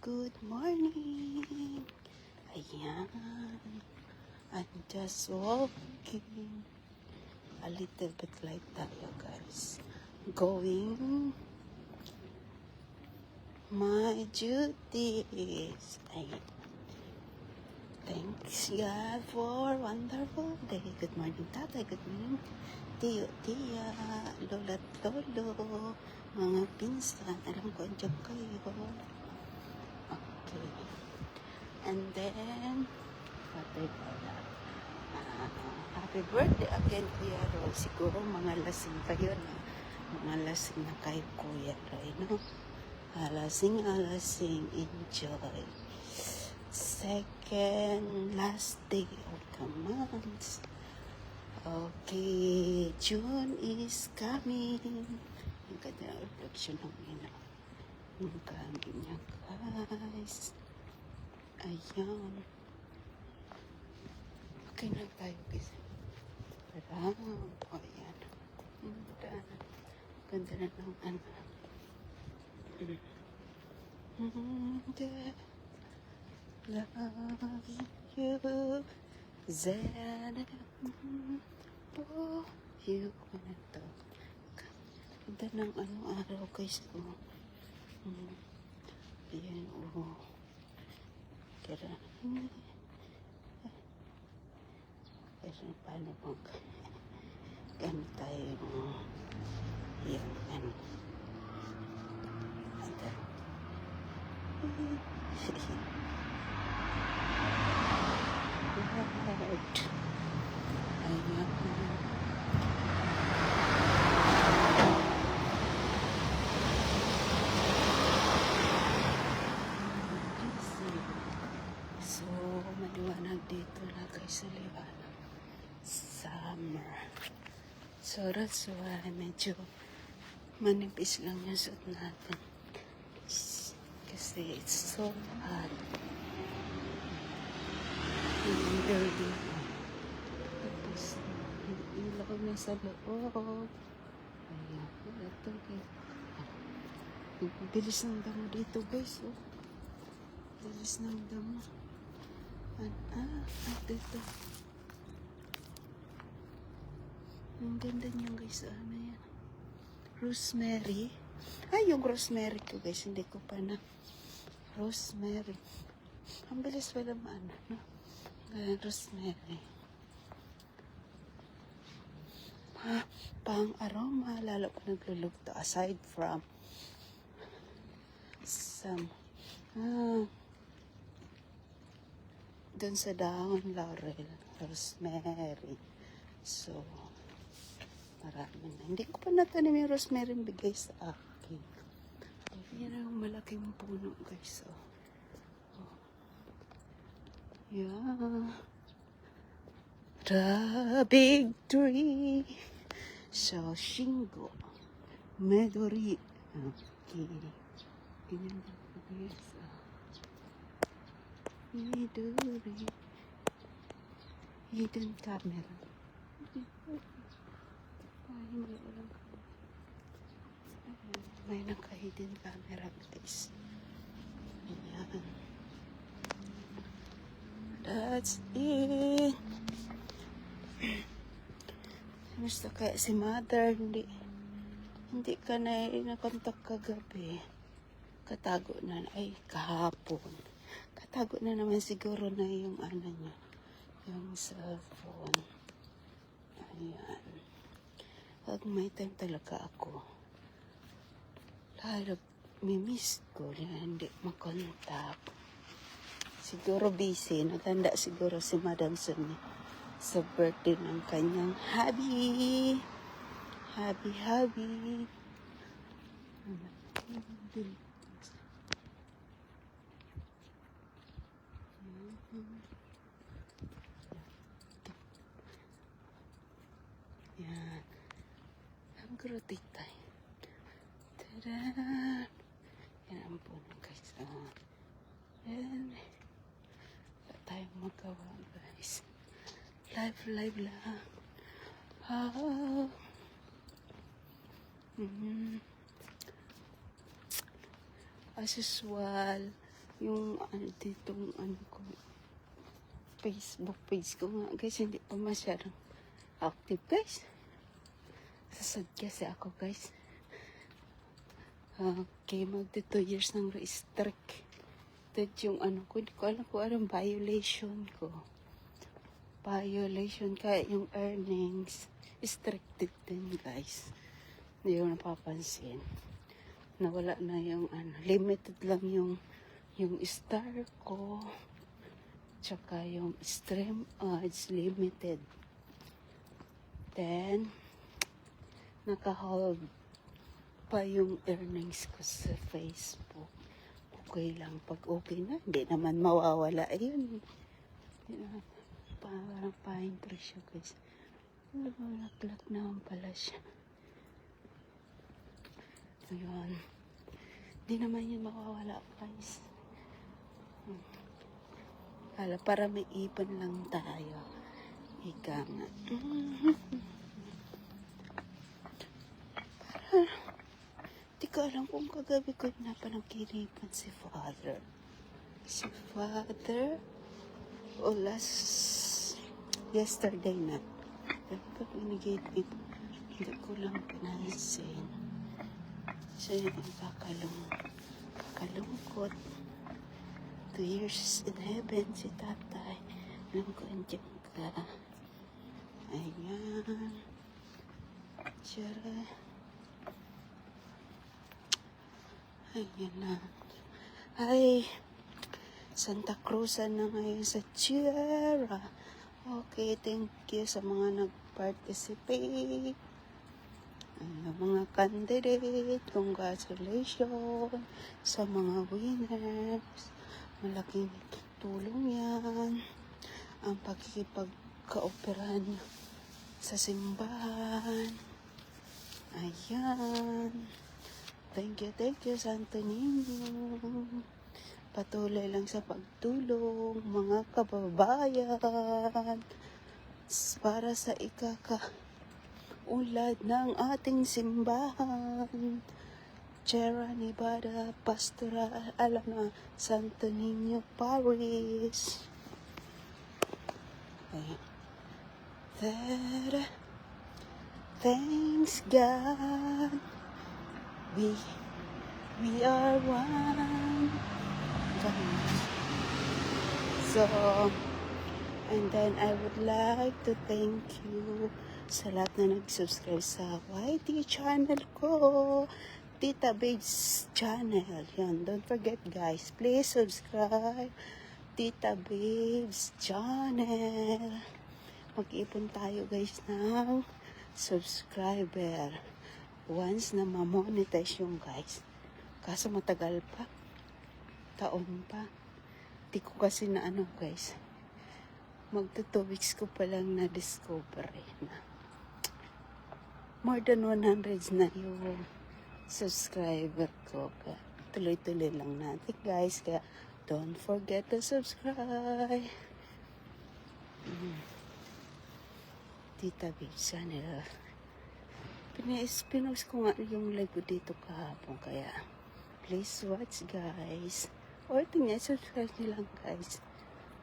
Good morning. Ayan. I'm just walking. A little bit like tayo, guys. Going my duties. Ayan. Thanks God for wonderful day. Good morning, tatay. Good morning, tiyo, tiya, lola at lolo, mga pinsan. Alam ko, andyan kayo. Okay. And then, patay pala. Happy birthday again, Kuya Roy. Siguro mga lasing kayo na. Mga lasing na kayo, Kuya Roy, no? Alasing, enjoy. Second, last day of the month. Okay, June is coming. Yung ganda na reflection ng ina. Yung coming niya, guys. Ayan. Okay na tayo, guys. Parang, ayan. Ganda na ng ano. Love you, Zen. Oh, you. Ano to? Ganda ng ano araw, guys. Ayan, oh. Kaya, kasi paano bang gamit tayo yung ano so maliwanag dito na guys sa liwanag summer. So that's why medyo manipis lang yung suit natin. Kasi it's so hot. Yung dirty. Tapos, ilaw na sa loob. Ayan. Ito. Bilis ng damo dito guys. Oh. Bilis ng damo. Dito. Ang ganda niya guys. Ano yan? Rosemary. Ay, yung rosemary ko guys. Hindi ko pa na. Rosemary. Ang bilis pala maano, no? Rosemary. Pang aroma. Lalo ko nagluluto. Aside from some dun sa dahon laurel. Rosemary. So, marami na. Hindi ko pa natanim yung rosemary bigay sa akin. Yan ang malaking puno guys. Oh. Yeah. The big tree. So, Shingo. Medori. Okay. Ganyan lang po guys. Medori. Hidden camera. Hindi alam ko. May naka-hidden camera guys. Ayan. That's it. Gusto kaya si mother, hindi ka na nakontak kagabi. Katago na, ay kahapon. Katago na naman siguro na yung ano niya. Yung cellphone. Ayan. Pag may time talaga ako. Lalo, mimiss ko na hindi makontak. Siguro busy. Naganda siguro si Madam Sunny sa birthday ng kanyang hubby. Hubby. Yan. Ang grotitay. Tadaan. Yan ang puno guys. Yan. Wala tayong magawa guys. Live lang. As usual, yung ano ditong ano ko, Facebook page ko nga guys, hindi pa masyadong active guys. Sasad kasi ako guys. Okay, magti 2 years ng restrict. That yung ano ko, hindi ko alam kung anong violation ko. Violation kaya yung earnings restricted din guys. Hindi ko napapansin. Nawala na yung ano, limited lang yung star ko. Tsaka yung stream ads limited. Then naka-hold pa yung earnings ko sa Facebook. Okay lang. Pag okay na, hindi naman mawawala. Ayun. Hindi naman. Parang paing presyo guys. Laklak naman pala siya. Ayun. Hindi naman yun mawawala guys. Kala para may ipon lang tayo. Ika nga. Di ko alam kung kagabi ko na panagkinipan si Father. Si Father o yesterday na. Pag pinigitip, hindi ko lang pinansin. So, kakalungkot. 2 years in heaven si tatay. Alam ko, andyan ka. Ayan. Tiyara. Ayan na. Ay, Santa Cruz na ngayon sa Tierra. Okay, thank you sa mga nag-participate. Mga candidate, congratulations sa mga winners. Malaking tulong yan. Ang pagkikipagkaoperan sa simbahan. Ayan. Thank you, Santo Niño. Patuloy lang sa pagtulong, mga kababayan, para sa ikakaunlad ng ating simbahan. Sierra Nevada Pastoral Alana Santo Niño Parish. Okay. Thanks God. We are one. So, and then I would like to thank you sa lahat na nag-subscribe sa YT channel ko, Tita Babes channel. Yan, don't forget guys, please subscribe Tita Babes channel. Mag-ipon tayo guys ng subscriber once na ma-monetize yung guys. Kaso matagal pa. Taon pa. Di ko kasi na ano guys. Magto 2 weeks ko pa lang na-discover na more than 100 na yung subscriber ko. Kaya tuloy-tuloy lang natin guys. Kaya don't forget to subscribe. Tita Babes channel. Pinost ko nga yung live ko dito kahapon. Kaya please watch guys. Or tingnan, subscribe nyo lang guys.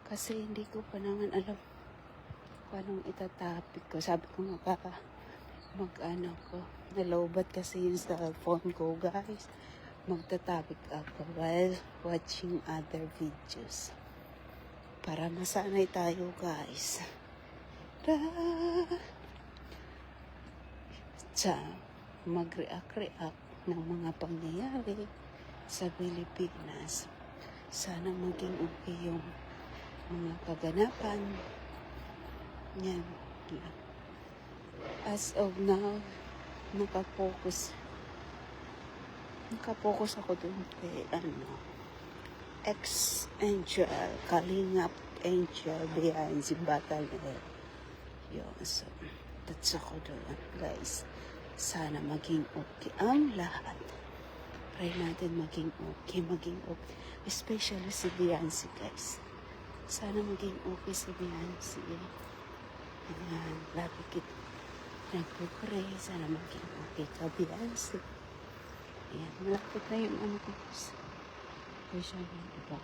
Kasi hindi ko pa naman alam kung anong itatapik ko. Sabi ko nga mag-ano ko. Nalobat kasi yung cellphone ko guys. Magtatapik ako while watching other videos. Para masanay tayo guys. Mag-react ng mga pangyayari sa Pilipinas. Sana maging okay yung mga kaganapan. Yan. As of now, nakapokus ako dun kay ex-Angel, Kalingap Angel behind si Battle Air. Yun, so that's ako doon guys. Sana maging okay ang lahat. Pray natin maging okay. Especially si Beyonce guys. Sana maging okay si Beyonce. Ayan, lagi kita nagpupray. Sana maging okay ka Beyonce. Ayan, malapit na yung ano ko. Kaysa yung iba.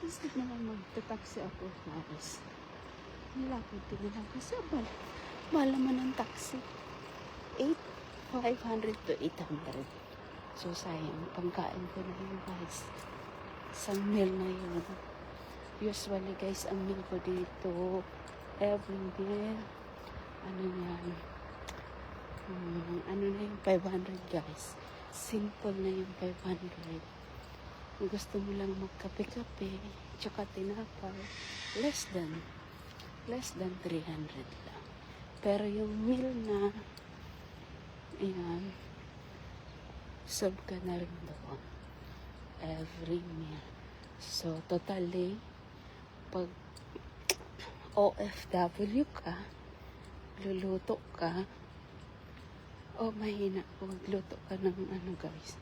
Instead na lang magta-taxi ako, guys. Nilapit din lang kasi mahal naman ang taxi. 500 to 800. So, sayang. Pangkain ko na yun, guys. Isang meal na yun. Usually, guys, ang meal ko dito, every meal, ano yan, ano na yung 500, guys. Simple na yung 500. Kung gusto mo lang magkape-kape, tsaka tinapay, less than 300 lang. Pero yung meal na, ayan, serve ka na rin doon. Every meal. So, totally, pag OFW ka, luluto ka, mahina kung magluto ka ng ano, guys.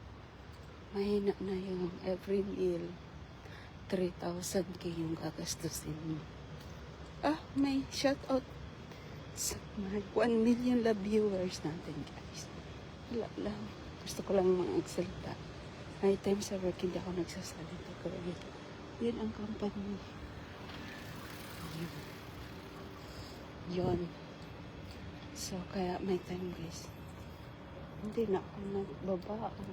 Mahina na yung every meal. 3,000 yung gagastusin mo. May shoutout sa mga 1 million viewers natin, guys. Wala lang. Gusto ko lang magsalita. May time sa work, hindi ako nagsasalita. Pero yun ang company. Yun. So, kaya may time, guys. Hindi na ako nagbabao.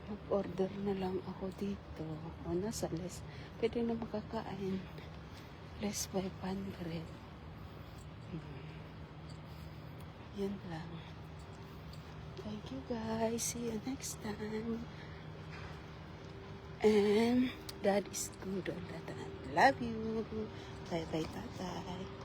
Mag-order na lang ako dito. O, nasa less. Pwede na makakain. Less 500. Yun lang. Thank you, guys. See you next time. And that is good all the time. Love you. Bye-bye, tatay.